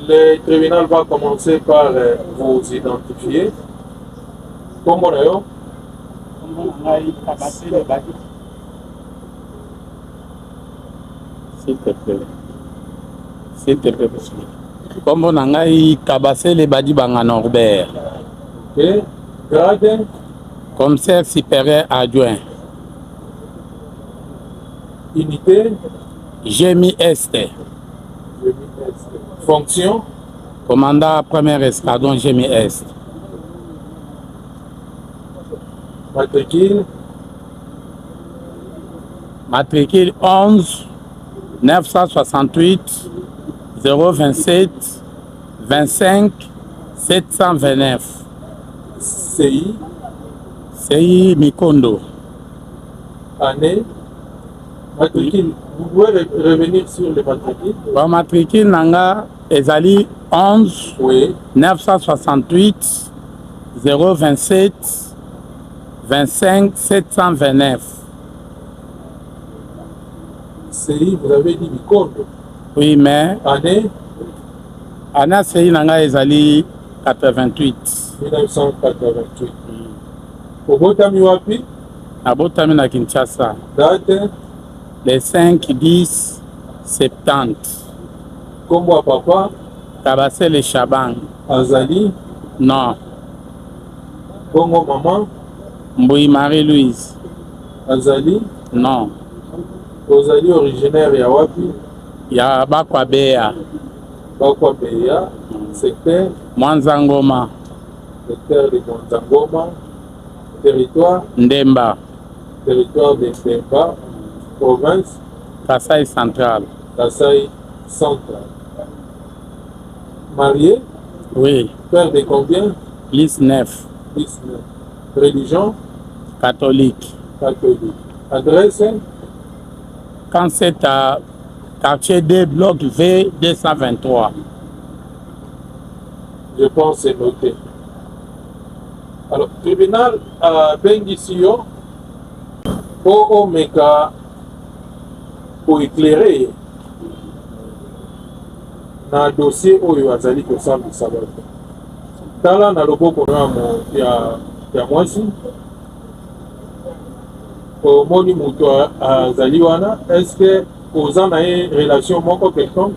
Le tribunal va commencer par vous identifier. Comment on s'il te plaît. S'il te plaît. Comme on a eu Kabassé les Badi Banga Norbert. Ok. Grade. Commissaire supérieur adjoint. Unité. Gémi Est. Fonction. Commandant premier escadron Gémi Est. Matricule. Matricule 11 968 027 25 729. CI. CI Mikondo. Année. Matricule. Vous pouvez revenir sur le matricule. Bon, matricule Nanga Ezali 11 oui. 968 027 25 729. CI, vous avez dit Mikondo. Oui, mais. Année. Année CI Nanga Ezali 88. 1988. Obotami wapi? Abotami na Kinshasa. Date? Le 5-10 70. Kombo papa? Kabassé le Chabang. Azali? Non. Bongo maman? Mbouy Marie-Louise. Azali? Non. Ozali originaire ya wapi? Ya Bakwa Beya. Bakwa Beya. Secteur? Mwanzangoma. Secteur de Mwanzangoma. Territoire? Ndemba. Territoire de Ndemba. Province? Kasaï central. Kasaï central. Marié? Oui. Père de combien? Plus 9. Plus 9. Religion? Catholique. Catholique. Adresse? Quand c'est à quartier D, bloc V 223. Je pense c'est noté. Alors, tribunal à Bengisio, au Meka, pour éclairer na dossier oyo azali kosambisa bato. Tala na loboko ya mwasi omoni moto azali wana, est-ce que oza na ye relation moko quelconque?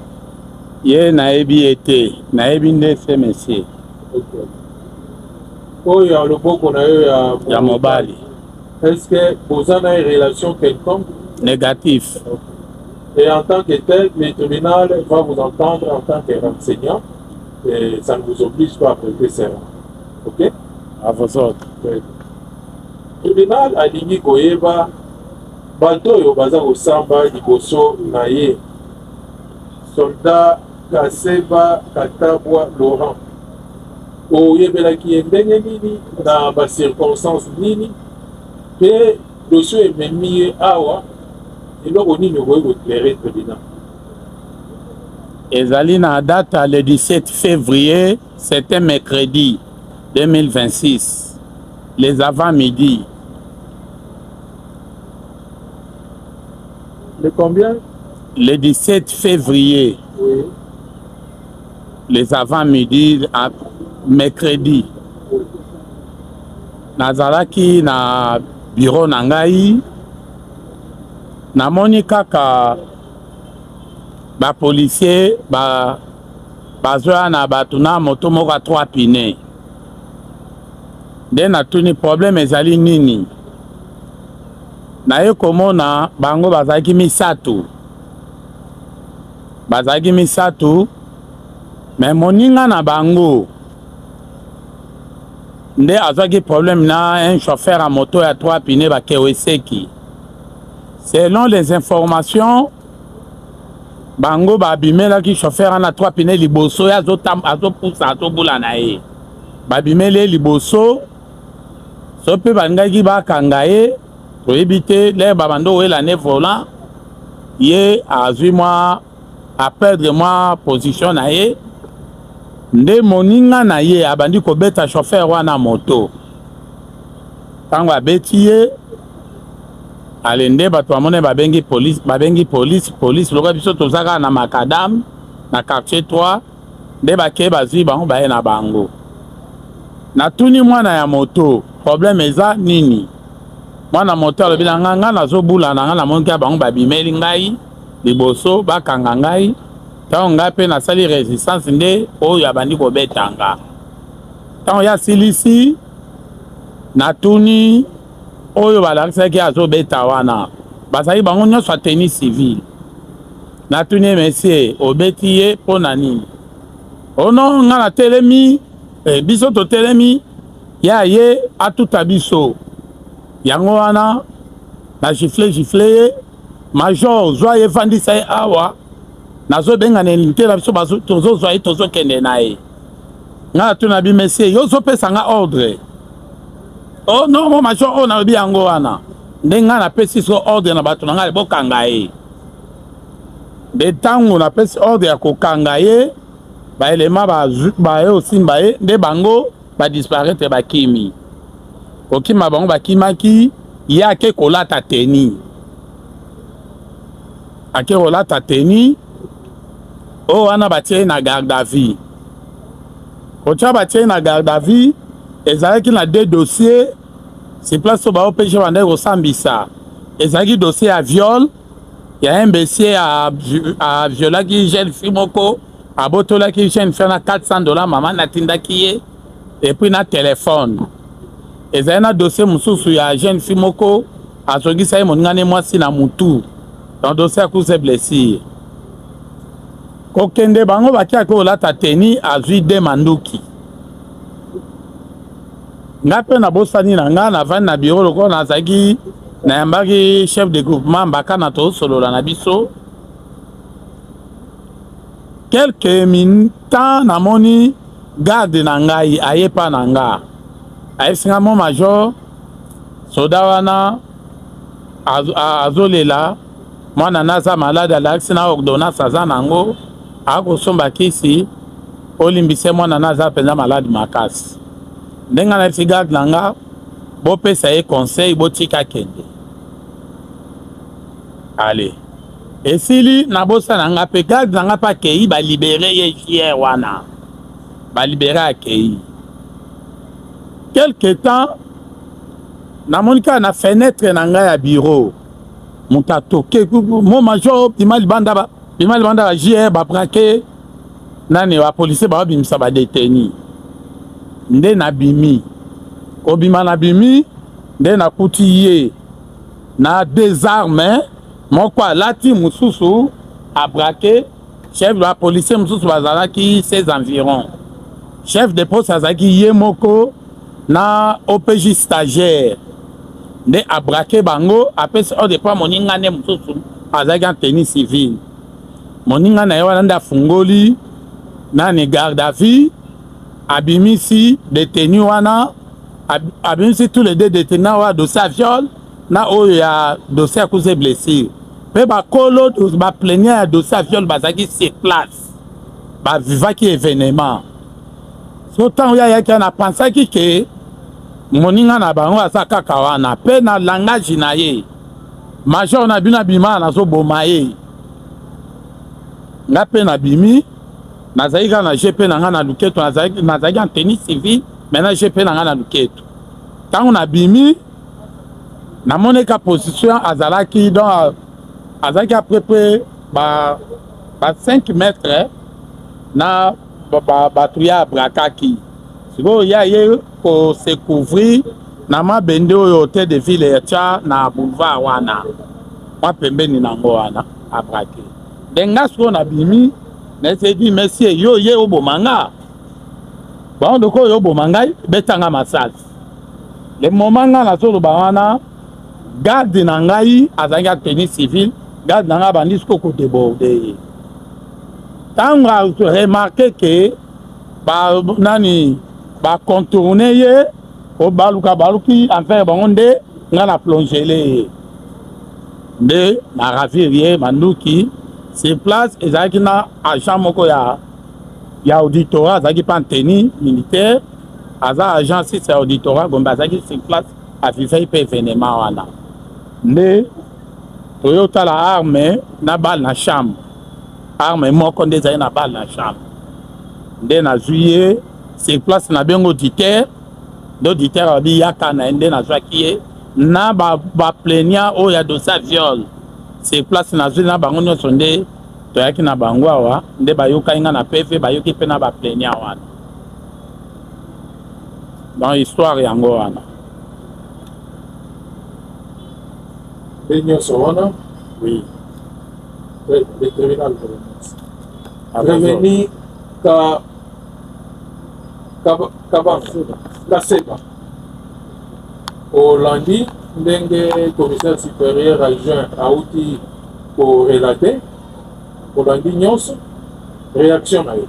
Ye naebi ete, naebi nde se monsieur. Okay. Oyo ya loboko na yo ya mobali. Est-ce que oza na ye relation quelconque? Négatif. Okay. Et en tant que tel, le tribunal va vous entendre en tant que renseignant et ça ne vous oblige pas à prêter serment. Ok? À vos autres. Le tribunal a dit koyeba bato yo baza kosamba liboso na ye. Soldat Kaseba Katabwa Laurent. Oyebelaki ye ndenge nini na ba circonstance nini pe dossier ememi ye awa. Et là, on est éclairé tribunal. Ezali na date le 17 février, c'était mercredi 2026, les avant-midi. Le combien? Le 17 février, oui. Les avant-midi, mercredi. Oui. Nazalaki na bureau nangai. Namoni kaka ba policier bazwa na batuna moto moko 3 pine. Nde natuni problème ezali nini? Naye komona bango bazaki misatu. Bazaki misatu. Mais moninga na bango. Nde azaki problème na un chauffeur à moto ya 3 pine ba Keweseki. Selon les informations, bango babimela ki chauffeur na 3 pine liboso ya azo poussa azo bula na ye. Babimele liboso so pe bangaki bakanga ye to éviter les babando wela ne volant ye azui moi à perdre moi position na ye nde moninga na ye abandi kobeta chauffeur wana moto ntango abeti ye ale nde bato bamone babengi police lokola biso tozaka na makadam na quartier 3 nde bakeye bazwi bango baye na bango natuni mwana ya moto problème eza nini mwana moto alobi na nga nazobula na nga namonaki ya bango babimeli ngai liboso bakanga ngai ntango ngai mpe nasali résistance nde oyo abandi kobeta nga ntango ya silisi natuni oyo balakisaki azobeta wana bazali bango nyonso ateni civile natuni ye monsieur obeti ye mpo na nini ono nga natelemi biso totelemi ya ye atuta biso yango wana na gifle ye major zwa ye efandisa ye awa nazobengana elinite na biso tozozwa ye tozokende na ye nga natuna bi monsieur yo ozopesa nga ordre oh non mo major oyo nalobi yango wana nde nga napesi so ordre na bato na nga bokanga ye nde ntango napesi ordre ya kokanga ye baelema baye osimba ye nde bango badisparaitre bakimi kokima bango bakimaki ye ake kolata teni oyo wana batie na garde à vue kotia batie na garde à vue ezalaki na deux dossiers si place oyo baopeshe bande kosambisa ezalaki dossier ya viol ya imbécier aviolaki jeune fille moko abotolaki jeune fille na $400 mama natindaki ye epuis na telefone ezali na dossier mosusu ya jeune fille moko azongisa ye moningane mwasi na mutu dans dossier akuse blessure kokende bango bakiaki kolata teni azwi de manduki nga mpe nabosani na nga navandi na biro lokola nazalaki nayambaki chef de groupement mbaka na tozosolola na biso quelques minutes namoni garde na ngai ayepa na nga ayebisinga mo major soda wana azolela mwana naza malade alakisi na ordonnance aza nango akosomba kisi olimbise mwana naza mpenza malade makasi ndenge nayebisi garde na nga bopesa ye conseil botika kende ale esili nabosa na nga mpe garde na nga mpe akei balibere ye hier wana balibere akei quelque temps namoni kaka na fenêtre na ngai ya bureau moto atoke mo major bima libanda ba JR babrake nani bapolisier baobimisa badeteni nde nabimi kobima nabimi nde nakuti ye na désarme moko alati mosusu abrake chef de la police mosusu bazalaki 16 environ chef de poste azalaki ye moko na OPJ stagiaire nde abrake bango apesi ordre pa moninga nde mosusu azalaki en tenue civile moninga na ye wana nde afungoli nani garde à vue abimisi détenu wana abimisi tous les deux détenus wana dossier à viol na oyo ya dossier akuse blessure mpe bakolo baplaignant ya dossier à viol bazalaki sur place bavivaki événement so ntango ya yaki na pensaki ke moninga na bango aza kaka wana mpe na langage na ye major na bino abima nazoboma ye nga mpe nabimi nazalaki kaka na GP na nga na luketo nazalaki en tenue civile maintenant GP na nga na luketo ntango nabimi namoneka position azalaki donc azalaki à peu près ba 5 mètres na bato ya abrakaki sikoyo ya ye kose couvrir na mabende oyo hotel de ville etia na boulevard wana mwa pembeni nango wana abrake ndenga sikoyo nabimi nasedi monsieur yo ye oboma nga bandoko oyo oboma ngai betanga masasi le moment nga nazoloba wana garde na ngai azalaki ateni civile garde na ngai bandi siko kodeborde ye ntango remarke ke bacontourne ye baluki enfin bango nde nga na plongele ye nde na ravir ye manduki sur place ezalaki na agent moko ya il y a auditorat, azaki pas en tenue militaire, aza agent si c'est auditorat, gombe azaki sur place, afifai pe événement wana. Nde Toyota la arme na balle na chambre. Arme moko nde ezali na balle na chambre. Nde na juillet, sur place na bengo auditeur, l'auditeur a dit yaka na nde na zwaki ye na ba plaignant oyo ya dossier viol. Sur place na juillet na bango nyonso nde toyaki na bango awa nde bayokai nga na PV bayoki mpe na ba plaignant wana. Dans histoire yango wana. Nyonso wana? Oui. Le tribunal prévenu Kaseba au lundi ndenge commissaire supérieur adjoint auti pour relater au lundi nyonso réaction na yo.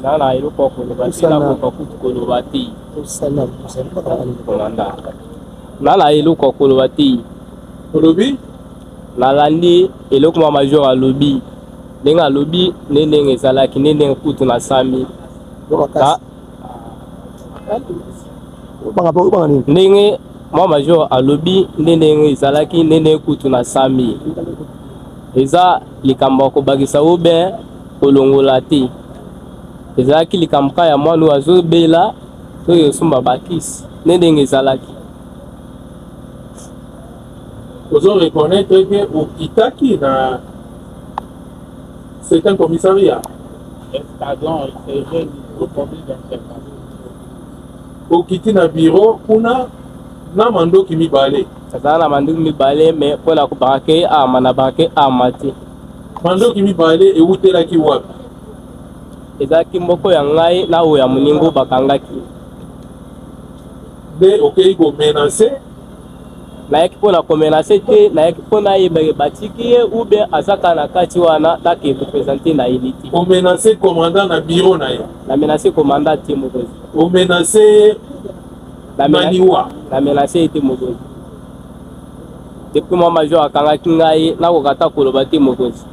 Nana ilikuwa Nala ilikuwa kolobati. Olobi? Nalandi eloko ma major alobi. Nenga lobi nene ezalaki nene kutu na sami. Nenge ma major alobi nene ezalaki nene kutu na sami. Eza likambo ko bagisa obe kolongola te. Ezalaki likambo ya mwana azobela to yosumba bakisi nene ezalaki. Vous reconnaître que au Kitaki, c'est un commissariat. Au Kiti na bureau, kuna na mando qui mi balé. Ça na mando qui mi balé, mais pour la couparake à manabake à mati. Mando qui mi balé et où t'es là qui wap. Ezaki moko ya ngai na o ya muningo bakangaki. De ok go menacer. Na yaki pona komenase te na yaki pona yebeke batiki ye ou bien azaka na kati wana take représenter na elite. O menacer commandant na bureau na ye. Na menacer commandant te mokozi. O menacer Maniwa. Na menacer te mokozi. Depuis moi major akangaki ngai na kokata koloba te mokozi.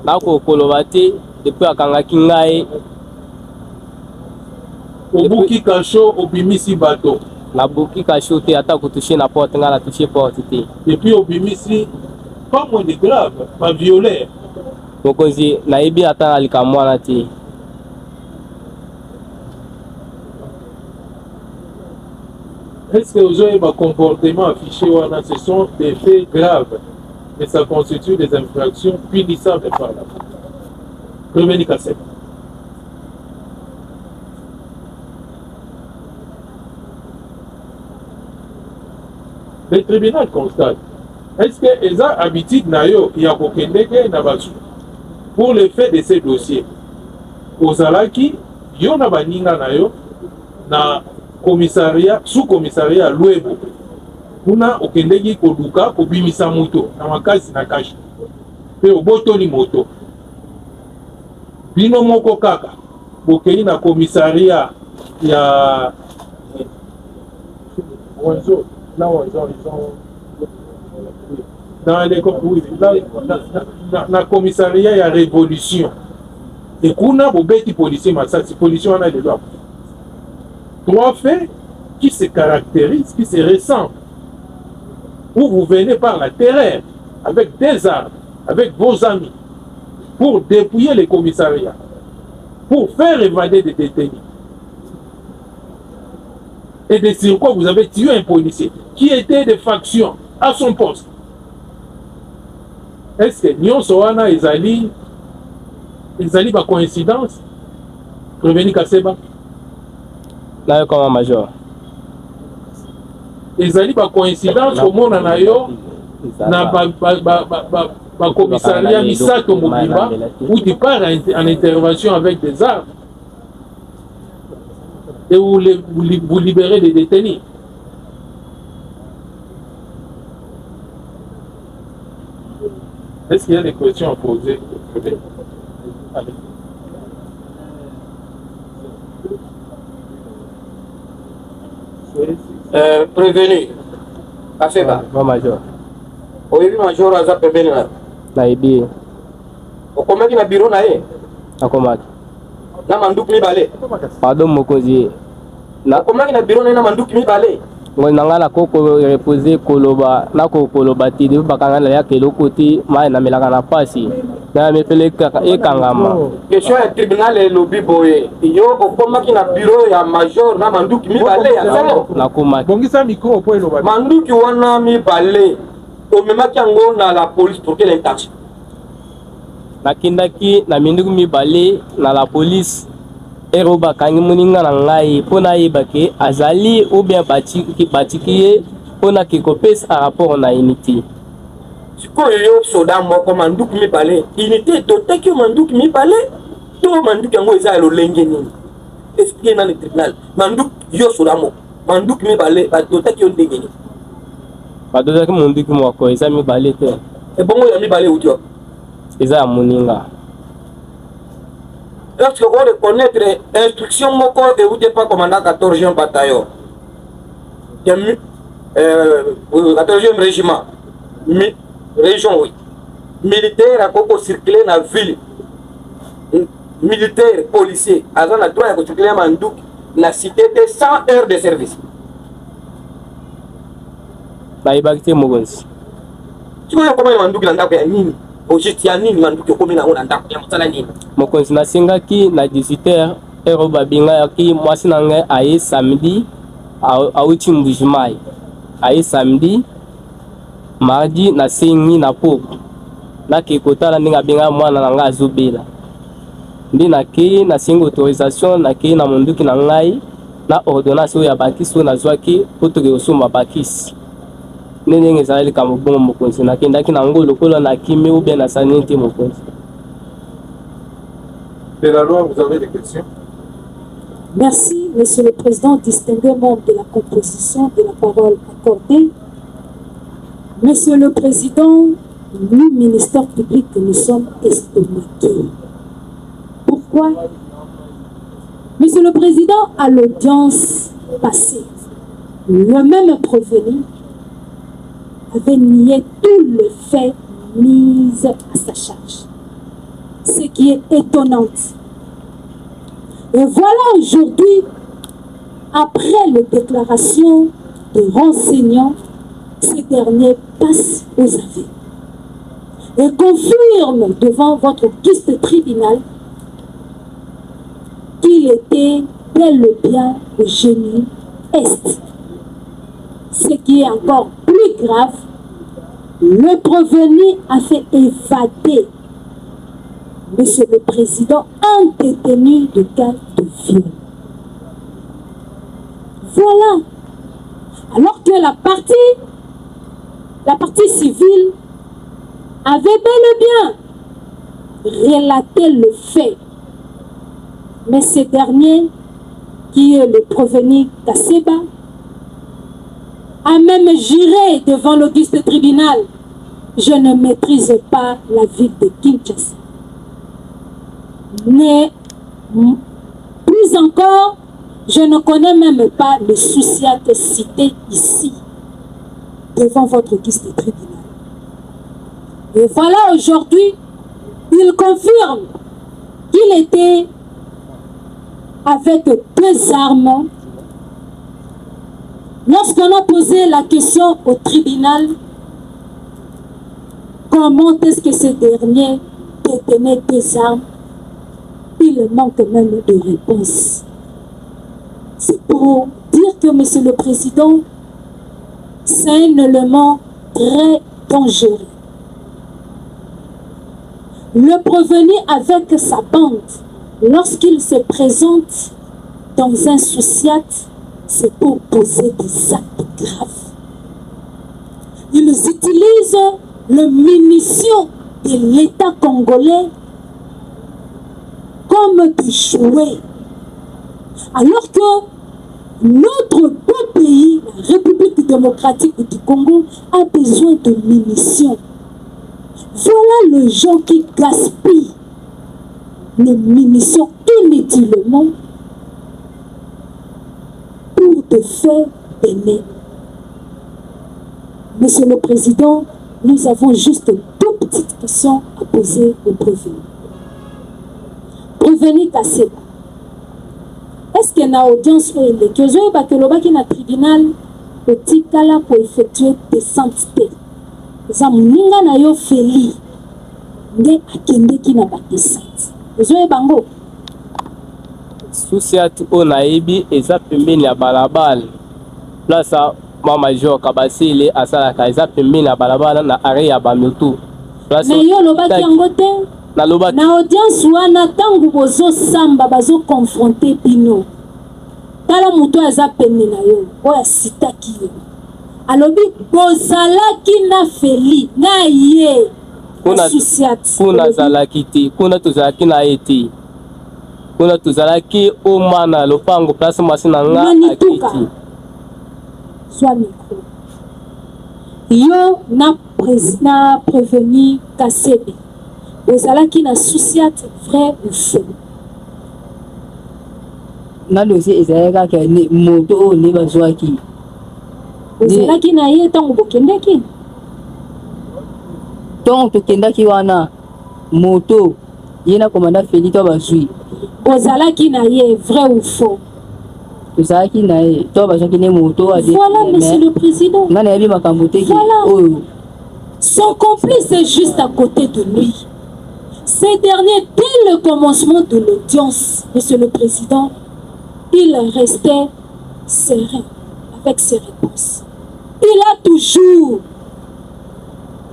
Na ko koloba te depuis akangaki ngai. Obuki kasho obimisi bato. La bouki cachoté à ta touché la porte, la touché porte. Et puis au bimisi, pas moins de grave, pas violé. Donc on naïbi attend alikamwana ti. Est-ce que vous avez un comportement affiché ou ce sont des faits graves et ça constitue des infractions punissables par la loi. Prévenir Kassem. Le tribunal constate. Est-ce que les habitudes nayo y a pour le fait de ces dossiers aux alaki yo na baninga nayo na commissariat sous-commissariat Luebo kuna okendeki koduka kobimisa moto na makasi na kashi pe obotoli moto bino moko kaka bokei na commissariat ya Wanzo dans les commissariat ya révolution et kuna bobeti policier masasi policier wana de loi. Trois faits qui se caractérisent, qui se ressemblent, où vous venez par la terreur avec des armes, avec vos amis, pour dépouiller les commissariats, pour faire évader des détenus. Et de sur quoi vous avez tué un policier qui était de faction à son poste. Est-ce que Nyon Soana Ezali par coïncidence Prévenir Kaseba? Là, comme major. Ezali par coïncidence au monde en ayo na ba commissariat Misato Mobimba où tu pars en intervention avec des armes et vous libérez des détenus. Est-ce qu'il y a des questions à poser? Allez. Prévenu, Kaseba. Moi major. Oyebi major aza pembeni na. Na ebi. Okomaki na bureau na ye. Nakomaki. Na manduki mibale. Pardon mokonzi. Okomaki na bureau na ye na manduki mibale. Ngoi nangala koko reposer koloba na koloba ti de bakanga la ya keloko ti mai na melaka na pasi. Na me pele ekangama. Question ya tribunal e lobi boye. Yo okomaki na bureau ya major na manduki mibale ya zelo. Nakomaki. Bongisa micro po eloba. Manduki wana mibale. Omemaki yango na la police pour quelle intention? Nakindaki na minduku mibale na la police. Ero bakangi moninga na ngai pona yebake azali ou bien batiki ye pona kikopesa a rapport na unité. Sikoyo yo soda moko manduki mibale. Unité totaki yo manduki mibale. To manduki yango eza lolenge nini? Expliquez dans le tribunal. Manduki yo soda moko. Manduki mibale totaki yo ndenge nini? Badozaki munduki moko eza mibale te. E bongo ya mibale utio. Eza ya moninga. Lorsque vous reconnaître instruction moko et vous n'êtes pas commandant 14e bataillon, 14e régiment, région oui, militaire à Koko circuler dans la ville, militaire, policier, à la droit à circuler à Mandouk, la cité de 100 heures de service. Na ibakite mogonzi. Tu vois comment Mandouk l'a ndako ya nini? Ojiti ya nini Mandouk komi na ona ndako ya mosala nini? Mokonzi nasengaki na 18h ero babinga yaki mwasi na ngai aye samedi auti mbujimai. Aye samedi mardi na sengi na poko. Na kekotala ndinga binga mwana na ngai azobela. Ndi nakei na sengi autorisation nakei na monduki na ngai na ordonnance oyo ya bakisi oyo nazwaki po toke kosomba bakisi. Ndenge ezali kama bongo mokonzi nakendaki na ngo lokola na kimi ou bien na sani te mokonzi. De la loi, vous avez des questions? Merci, Monsieur le Président, distingué membre de la composition de la parole accordée. Monsieur le Président, nous, ministère public, nous sommes estomaqués. Pourquoi? Monsieur le Président, à l'audience passée, le même prévenu avait nié tous les faits mis à sa charge. Ce qui est étonnant. Et voilà aujourd'hui, après les déclarations de renseignants, ces derniers passent aux aveux et confirment devant votre auguste tribunal qu'il était bel et bien au génie Est. Ce qui est encore plus grave, le prévenu a fait évader Monsieur le Président, un détenu de cas de viol. Voilà. Alors que la partie civile avait bel et bien relaté le fait. Mais ce dernier, qui est le prévenu Kaseba, a même juré devant l'auguste tribunal: je ne maîtrise pas la ville de Kinshasa. Mais plus encore, je ne connais même pas le souciate cité ici, devant votre auguste tribunal. Et voilà aujourd'hui, il confirme qu'il était avec 2 armes. Lorsqu'on a posé la question au tribunal, comment est-ce que ce dernier détenait 2 armes, il manque même de réponse. C'est pour dire que, Monsieur le Président, c'est un élément très dangereux. Le prévenu avec sa bande, lorsqu'il se présente dans un souciate, c'est pour poser des actes graves. Ils utilisent le munition de l'État congolais comme des jouets. Alors que notre beau pays, la République démocratique du Congo, a besoin de munitions. Voilà les gens qui gaspillent les munitions inutilement pour te faire aimer. Monsieur le Président, nous avons juste deux petites questions à poser au prévenu. Prévenu Kaseba. Est-ce qu'il y a une audience où il est? Que je vais que le tribunal petit kala pour effectuer des saintetés. Ça mouninga na yo feli. Nde akende ki na ba descente. Je vais bango. Souciat onaibi eza pembeni ya balabala. Place ma major Kabasile asalaka eza pembeni ya balabala na arrêt ya bamoto. Mais yo lobaki yango te. Na audience wana tangu bozo samba bazo confronter bino. Tala muto aza pembeni na yo. Oya sitaki yo. Alobi bozalaki na feli na ye. Kuna zalaki te. Kuna tozalaki na eti. Kuna tozalaki omana lopango place masina nga akiti. Soit micro. Yo na prévenu Kasebe. Ozalaki na souciat vrai ou faux? Na dossier ezalaka ke moto o ne bazwaki. Ozalaki na ye tango bokendeki? Tango tokendaki wana moto ye na komanda feli to bazwi. Ozalaki na ye vrai ou faux? Ozalaki na ye to bazwaki ne moto ade. Voilà, monsieur le président. Nga na yebi makambo te ki. Voilà. Son complice est juste à côté de lui. Ces derniers, dès le commencement de l'audience, monsieur le président, il restait serein avec ses réponses. Il a toujours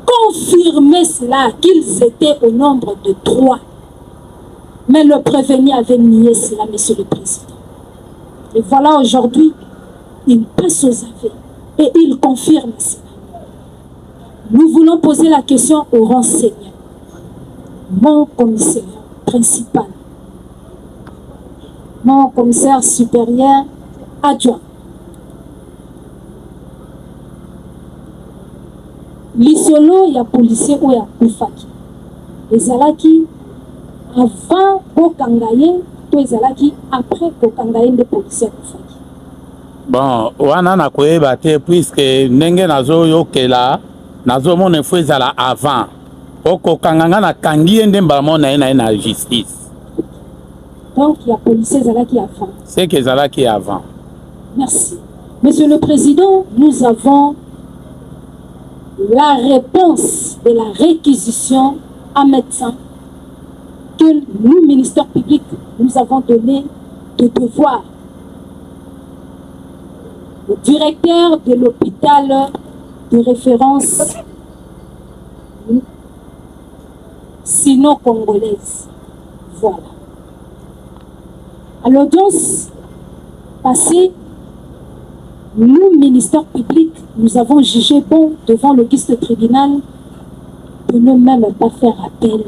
confirmé cela, qu'ils étaient au nombre de 3. Mais le prévenu avait nié cela, monsieur le président. Et voilà aujourd'hui, il passe aux aveux et il confirme cela. Nous voulons poser la question au renseignement. Mon commissaire principal, mon commissaire supérieur adjoint, l'isolo ya policier ou ya kufaki ezalaki avant kokangaye to ezalaki après kokangaye nde policier kufaki. Bon, wana na koyeba te puisque ndenge nazo yokela nazo mona fo ezala avant okokanganga na kangi nde mbamona na na justice. Donc il y a policier ezalaki avant. C'est que ezalaki avant. Merci. Monsieur le Président, nous avons la réponse de la réquisition à médecin que nous, ministère public, nous avons donné de devoir au directeur de l'hôpital de référence sino-congolaise. Voilà. À l'audience passée, nous, ministère public, nous avons jugé bon devant l'auguste tribunal de ne même pas faire appel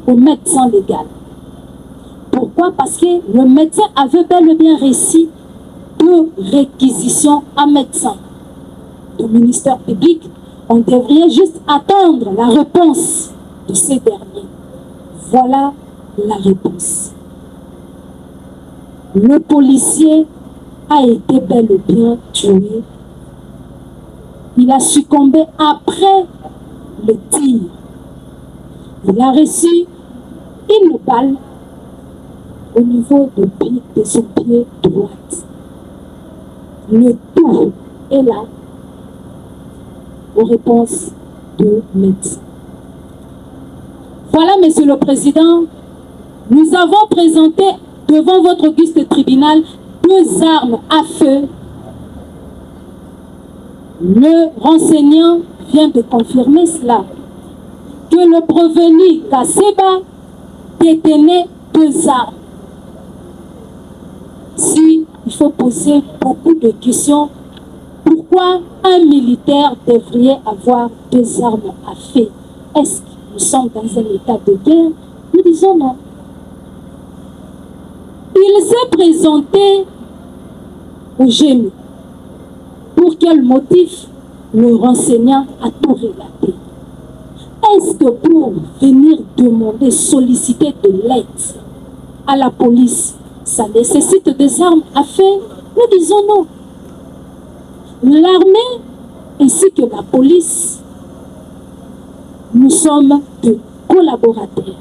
au médecin légal. Pourquoi? Parce que le médecin avait bel et bien réussi de réquisition à médecin. Du ministère public, on devrait juste attendre la réponse de ces derniers. Voilà la réponse. Le policier a été bel et bien tué. Il a succombé après le tir. Il a reçu une balle au niveau de son pied droit. Le tout est là aux réponses de médecins. Voilà, Monsieur le Président, nous avons présenté devant votre auguste tribunal 2 armes à feu. Le renseignant vient de confirmer cela, que le prévenu Kaseba détenait 2 armes. Si il faut poser beaucoup de questions, pourquoi un militaire devrait avoir 2 armes à feu? Est-ce que nous sommes dans un état de guerre? Nous disons non. Il s'est présenté au génie. Pour quel motif? Le renseignant a tout relaté. Est-ce que pour venir demander, solliciter de l'aide à la police, ça nécessite des armes à feu? Nous disons non. L'armée ainsi que la police, nous sommes de collaborateurs.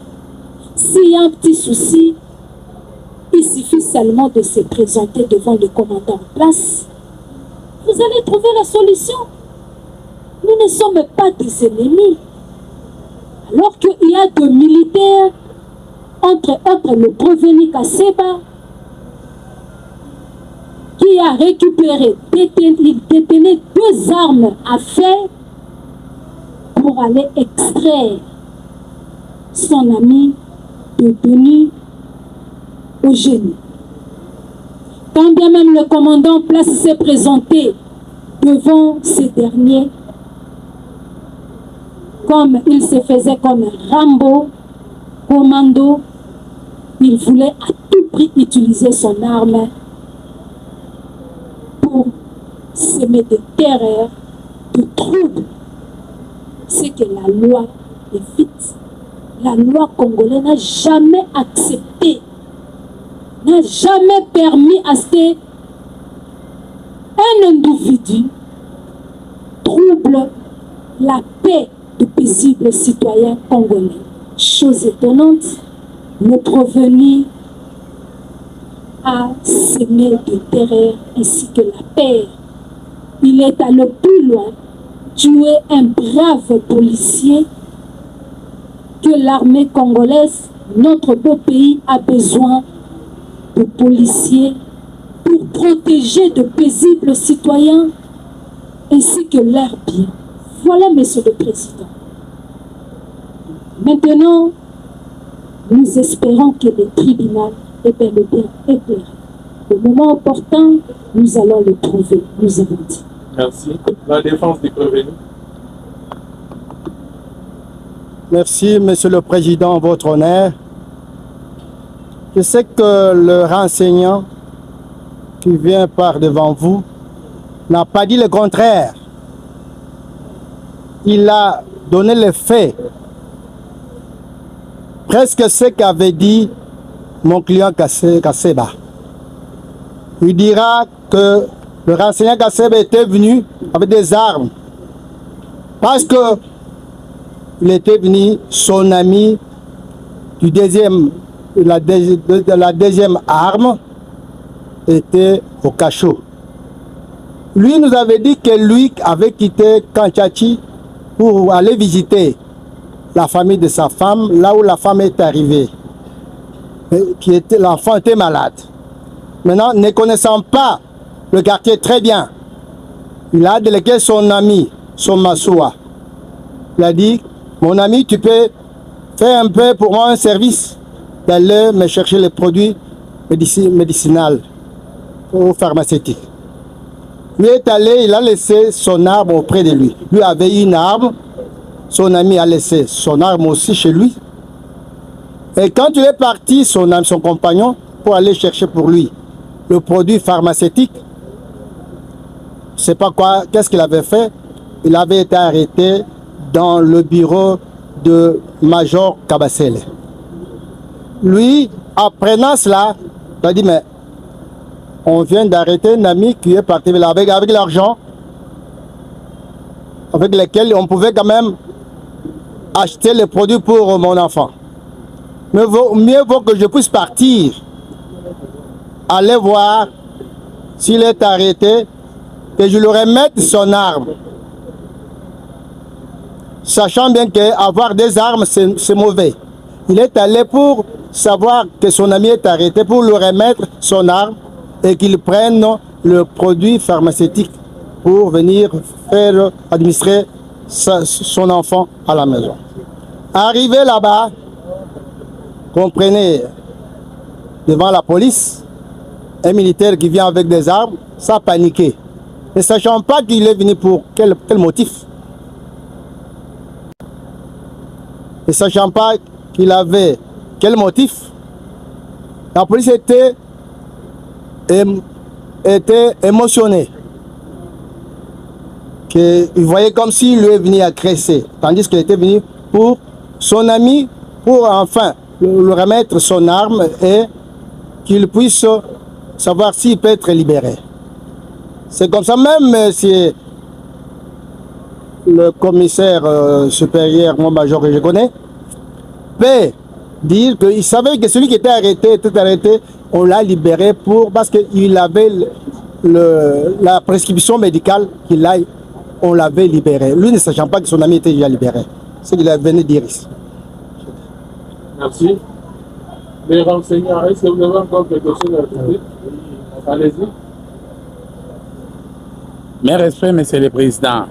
S'il y a un petit souci, il suffit seulement de se présenter devant le commandant en place. Vous allez trouver la solution. Nous ne sommes pas des ennemis. Alors qu'il y a des militaires, entre autres le Proveni Kaseba, qui a récupéré, il détenait 2 armes à feu pour aller extraire son ami détenu au génie. Quand bien même le commandant en place s'est présenté devant ces derniers, comme il se faisait comme Rambo, commando, il voulait à tout prix utiliser son arme pour semer de terreur, de troubles. C'est que la loi évite. La loi congolaise n'a jamais accepté, n'a jamais permis à ce qu'un individu trouble la paix de paisibles citoyens congolais. Chose étonnante, le Proveni a semé de terreur ainsi que la paix. Il est allé plus loin, tuer un brave policier que l'armée congolaise, notre beau pays, a besoin de policiers pour protéger de paisibles citoyens ainsi que leurs biens. Voilà, Monsieur le Président. Maintenant, nous espérons que le tribunal est bel et bien éclairé. Au moment opportun, nous allons le trouver, nous avons dit. Merci. La défense du Proveni. Merci, Monsieur le Président, votre honneur. Je sais que le renseignant qui vient par devant vous n'a pas dit le contraire. Il a donné les faits. Presque ce qu'avait dit mon client Kaseba. Il dira que le renseignant Kaseba était venu avec des armes. Parce que il était venu, son ami du deuxième, de la deuxième arme était au cachot. Lui nous avait dit que lui avait quitté Kanchachi pour aller visiter la famille de sa femme, là où la femme est arrivée. L'enfant était malade. Maintenant, ne connaissant pas le quartier très bien, il a délégué son ami, son Massoua. Il a dit, mon ami, tu peux faire un peu pour moi un service d'aller me chercher les produits médicinaux ou pharmaceutiques. Lui est allé, il a laissé son arme auprès de lui. Lui avait une arme, son ami a laissé son arme aussi chez lui. Et quand il est parti, son ami, son compagnon, pour aller chercher pour lui le produit pharmaceutique, je ne sais pas quoi, qu'est-ce qu'il avait fait. Il avait été arrêté dans le bureau de Major Kabasele. Lui, apprenant cela, il a dit, mais on vient d'arrêter un ami qui est parti avec l'argent avec lequel on pouvait quand même acheter les produits pour mon enfant. Mais mieux vaut que je puisse partir, aller voir s'il est arrêté, que je lui remette son arme. Sachant bien qu'avoir des armes, c'est mauvais. Il est allé pour savoir que son ami est arrêté, pour lui remettre son arme et qu'il prenne le produit pharmaceutique pour venir faire administrer son enfant à la maison. Arrivé là-bas, comprenez, devant la police, un militaire qui vient avec des armes, ça a paniqué. Ne sachant pas qu'il est venu pour quel motif. Ne sachant pas qu'il avait quel motif, la police était émotionnée. Il voyait comme s'il lui est venu agresser, tandis qu'il était venu pour son ami, pour enfin lui remettre son arme et qu'il puisse savoir s'il peut être libéré. C'est comme ça, même si le commissaire supérieur, mon major que je connais, peut dire qu'il savait que celui qui était arrêté, on l'a libéré parce qu'il avait la prescription médicale on l'avait libéré. Lui ne sachant pas que son ami était déjà libéré. C'est ce qu'il venait dire ici. Merci. Les renseignants, est-ce que vous avez encore quelque chose à ajouter? Allez-y. Mes respects, monsieur le président.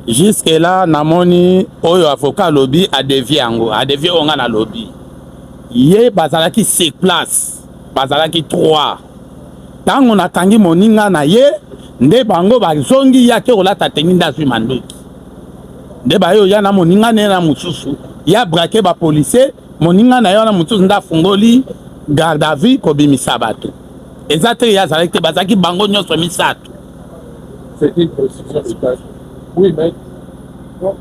Jusque-là, namoni oyo avocat lobby a dévié onga na lobby. Ye bazalaki 6 places, bazalaki 3. Tango na tangi moninga na ye, nde bango bazongi ya ke olata tengi ndazwi mandoki. Nde bayo ya na moninga ne na mususu, ya braqué ba policier, moninga na yo na mususu nda fungoli garde à vue ko bimisa bato. Ezate ya zalaki bazaki bango nyonso misato. C'est une précision de tâche. Oui, mais. Bon,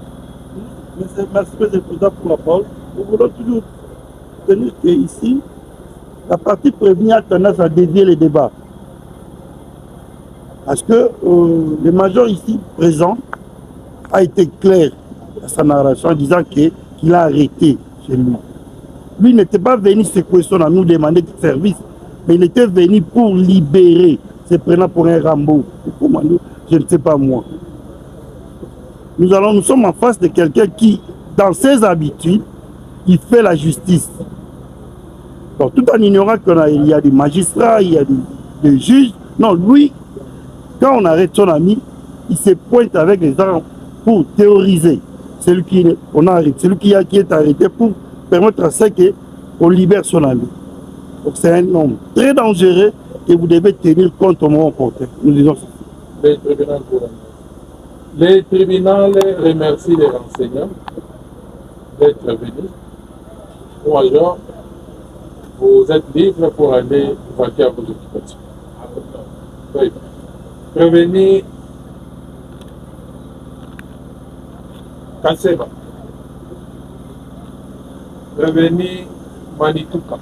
merci, Monsieur le Président, pour la parole. Nous voulons toujours tenir qu'ici, la partie prévenue a tendance à dévier les débats. Parce que le major ici présent a été clair dans sa narration en disant qu'il a arrêté chez lui. Lui n'était pas venu secouer son ami nous demander de service, mais il était venu pour libérer, se prenant pour un Rambo. Je ne sais pas moi. Nous sommes en face de quelqu'un qui, dans ses habitudes, il fait la justice. Donc, tout en ignorant qu'il y a des magistrats, il y a des juges. Non, lui, quand on arrête son ami, il se pointe avec les armes pour terroriser celui qui est arrêté pour permettre à ce qu'on libère son ami. Donc c'est un homme très dangereux et vous devez tenir compte au moment opportun. Nous disons ça. Les tribunaux remercient les renseignants d'être venus. Major, vous êtes libre pour aller vaquer à vos occupations. Oui. Prévenir Kaseba. Prévenir Manituka.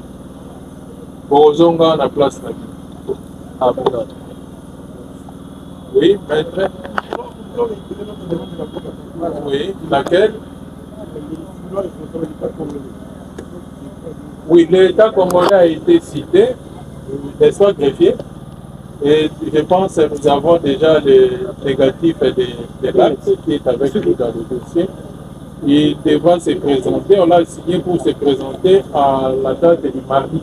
Bozonga na place na vie. Oui, maître. Oui, laquelle? Oui, l'État congolais a été cité, n'est-ce pas, greffier? Et je pense que nous avons déjà les négatifs de l'acte qui est avec nous dans le dossier. Il devra se présenter, on l'a signé pour se présenter à la date du mardi.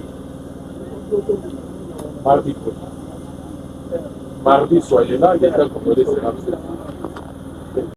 Mardi, soyez là, l'État congolais sera absent.